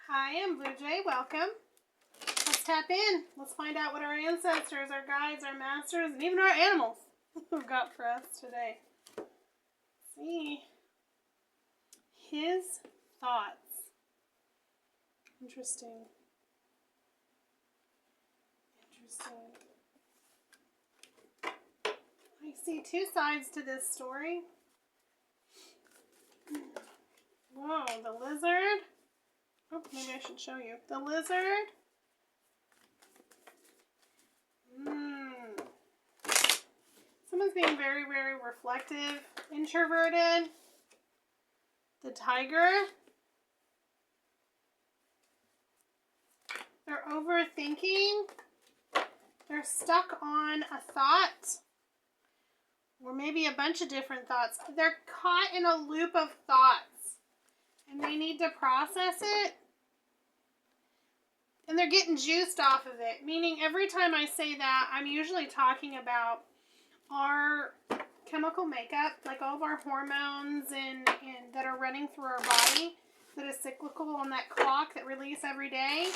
Hi, I'm Blue Jay. Welcome. Let's tap in. Let's find out what our ancestors, our guides, our masters, and even our animals have got for us today. Let's see. His thoughts. Interesting. I see two sides to this story. Whoa, the lizard. Oh, maybe I should show you. The lizard. Someone's being very, very reflective, introverted. The tiger. They're overthinking. They're stuck on a thought. Or maybe a bunch of different thoughts. They're caught in a loop of thoughts. And they need to process it. And they're getting juiced off of it. Meaning every time I say that, I'm usually talking about our chemical makeup, like all of our hormones and that are running through our body, that is cyclical on that clock that release every day.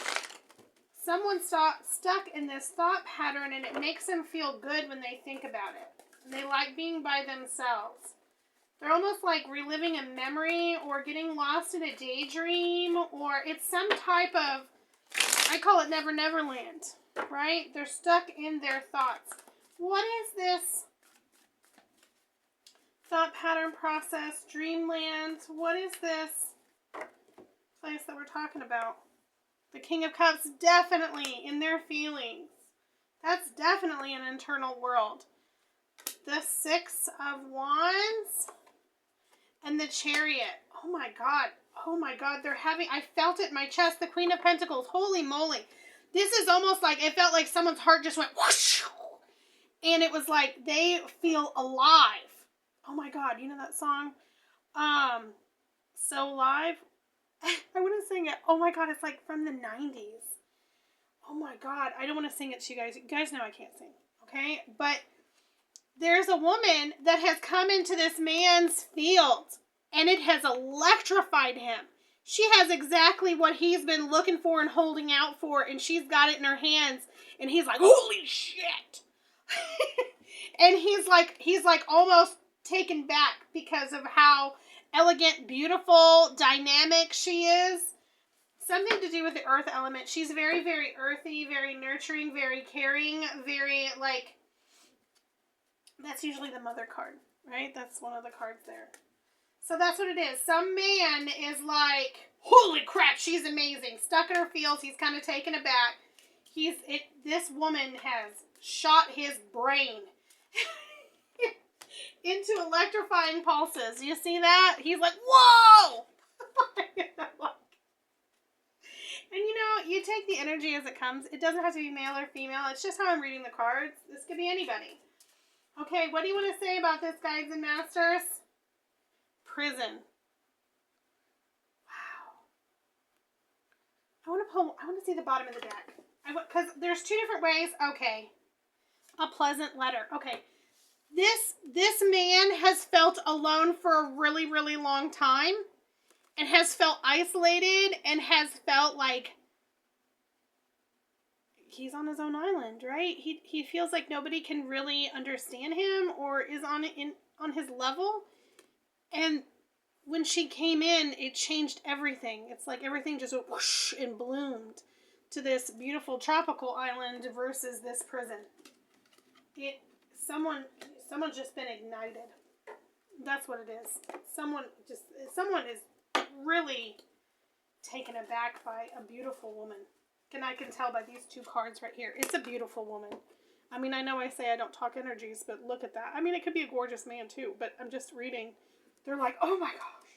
Someone's stuck in this thought pattern, and it makes them feel good when they think about it. They like being by themselves. They're almost like reliving a memory or getting lost in a daydream, or it's some type of, I call it Never Never Land, right? They're stuck in their thoughts. What is this thought pattern process, dreamland? What is this place that we're talking about? The King of Cups, definitely in their feelings. That's definitely an internal world. The Six of Wands and the Chariot. Oh my God. Oh my God. I felt it in my chest. The Queen of Pentacles. Holy moly. This is almost like, it felt like someone's heart just went whoosh. And it was like they feel alive. Oh my God. You know that song? So Alive. I want to sing it. Oh my God. It's like from the 90s. Oh my God. I don't want to sing it to you guys. You guys know I can't sing. Okay? But there's a woman that has come into this man's field, and it has electrified him. She has exactly what he's been looking for and holding out for, and she's got it in her hands, and he's like, holy shit. And he's like almost taken back because of how elegant, beautiful, dynamic she is. Something to do with the earth element. She's very, very earthy, very nurturing, very caring, very like, that's usually the mother card, right? That's one of the cards there. So that's what it is. Some man is like, holy crap, she's amazing. Stuck in her feels. He's kind of taken aback. This woman has shot his brain into electrifying pulses. You see that? He's like, whoa! And you take the energy as it comes. It doesn't have to be male or female. It's just how I'm reading the cards. This could be anybody. Okay, what do you want to say about this, guides and masters? Prison. Wow. I want to see the bottom of the deck. Because there's two different ways. Okay. A pleasant letter. Okay. This man has felt alone for a really, really long time. And has felt isolated. And has felt like he's on his own island, right? He feels like nobody can really understand him or is on his level. And when she came in, it changed everything. It's like everything just went whoosh and bloomed to this beautiful tropical island versus this prison. Someone's just been ignited. That's what it is. Someone is really taken aback by a beautiful woman. And I can tell by these two cards right here. It's a beautiful woman. I mean, I know I say I don't talk energies, but look at that. I mean, it could be a gorgeous man too, but I'm just reading. They're like, oh my gosh.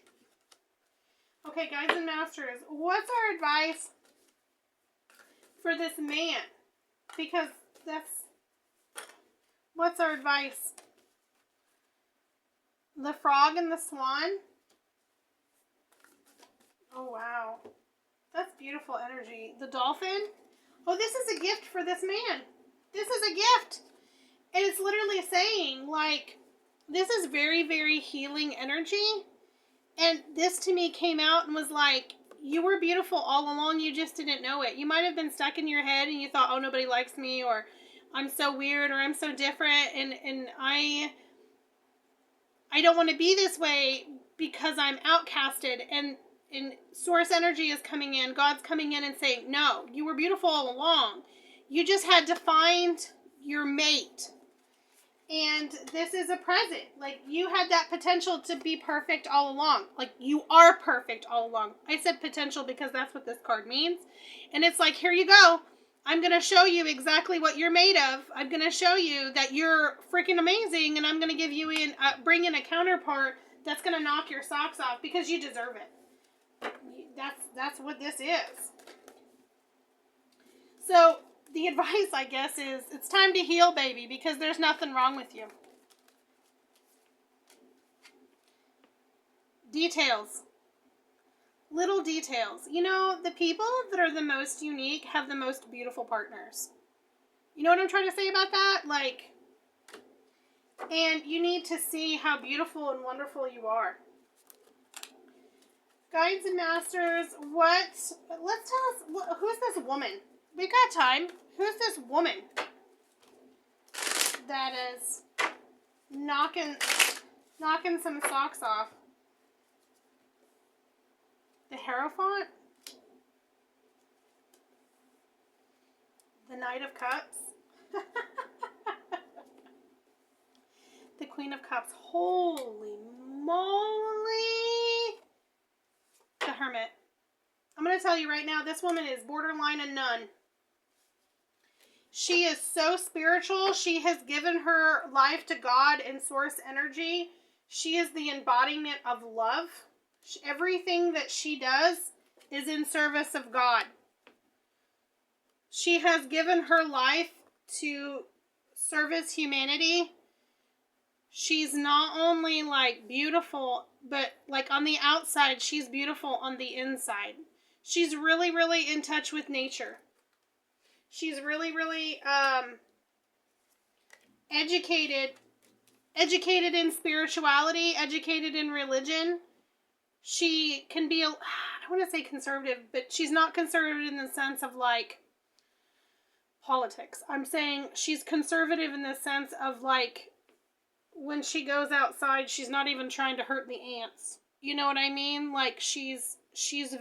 Okay, guides and masters, what's our advice for this man? Because what's our advice? The frog and the swan? Oh, wow. That's beautiful energy. The dolphin? Oh, this is a gift for this man. This is a gift. And it's literally saying, like, this is very, very healing energy. And this to me came out and was like, you were beautiful all along. You just didn't know it. You might have been stuck in your head and you thought, oh, nobody likes me, or I'm so weird, or I'm so different, and I don't want to be this way because I'm outcasted. And source energy is coming in. God's coming in and saying, no, you were beautiful all along. You just had to find your mate. And this is a present. Like, you had that potential to be perfect all along. Like, you are perfect all along. I said potential because that's what this card means. And it's like, here you go. I'm going to show you exactly what you're made of. I'm going to show you that you're freaking amazing. And I'm going to give you bring in a counterpart that's going to knock your socks off because you deserve it. That's what this is. So the advice, I guess, is it's time to heal, baby, because there's nothing wrong with you. Details. Little details. You know, the people that are the most unique have the most beautiful partners. You know what I'm trying to say about that? Like, and you need to see how beautiful and wonderful you are. Guides and masters, let's tell us, who's this woman? We got time. Who's this woman that is knocking some socks off? The Hierophant? The Knight of Cups? The Queen of Cups. Holy moly! The Hermit. I'm going to tell you right now, this woman is borderline a nun. She is so spiritual. She has given her life to God and source energy. She is the embodiment of love. Everything that she does is in service of God. She has given her life to service humanity. She's not only like beautiful, but like on the outside, she's beautiful on the inside. She's really, really in touch with nature. She's really, really educated in spirituality, educated in religion. She can be, I don't want to say conservative, but she's not conservative in the sense of like politics. I'm saying she's conservative in the sense of like when she goes outside, she's not even trying to hurt the ants. You know what I mean? Like she's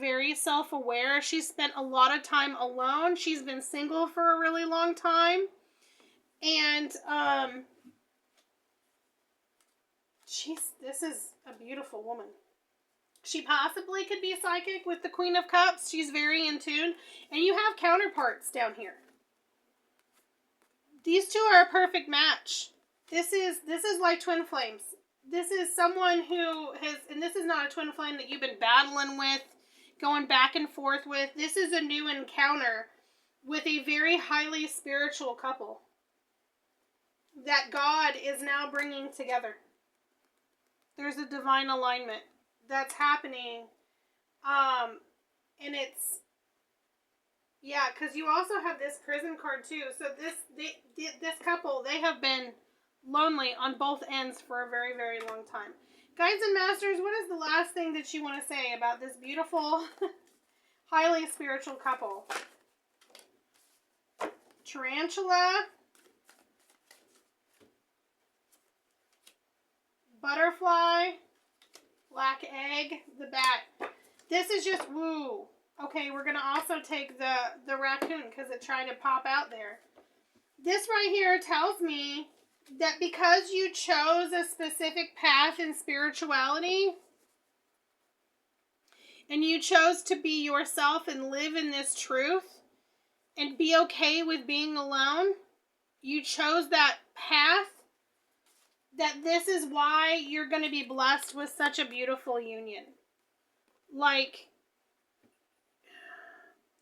very self-aware. She's spent a lot of time alone. She's been single for a really long time. And this is a beautiful woman. She possibly could be psychic with the Queen of Cups. She's very in tune. And you have counterparts down here. These two are a perfect match. This is like twin flames. This is someone who has, and this is not a twin flame that you've been battling with, going back and forth with. This is a new encounter with a very highly spiritual couple that God is now bringing together. There's a divine alignment that's happening. And it's, yeah, because you also have this prison card too. So this couple, they have been lonely on both ends for a very, very long time. Guides and masters, what is the last thing that you want to say about this beautiful, highly spiritual couple? Tarantula. Butterfly. Black egg. The bat. This is just woo. Okay, we're going to also take the raccoon because it tried to pop out there. This right here tells me that because you chose a specific path in spirituality and you chose to be yourself and live in this truth and be okay with being alone, you chose that path, that this is why you're going to be blessed with such a beautiful union. Like,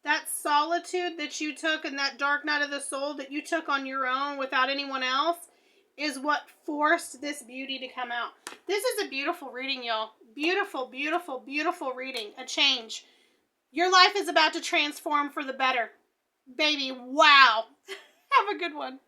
that solitude that you took and that dark night of the soul that you took on your own without anyone else is what forced this beauty to come out. This is a beautiful reading, y'all. Beautiful, beautiful, beautiful reading. A change. Your life is about to transform for the better. Baby, wow. Have a good one.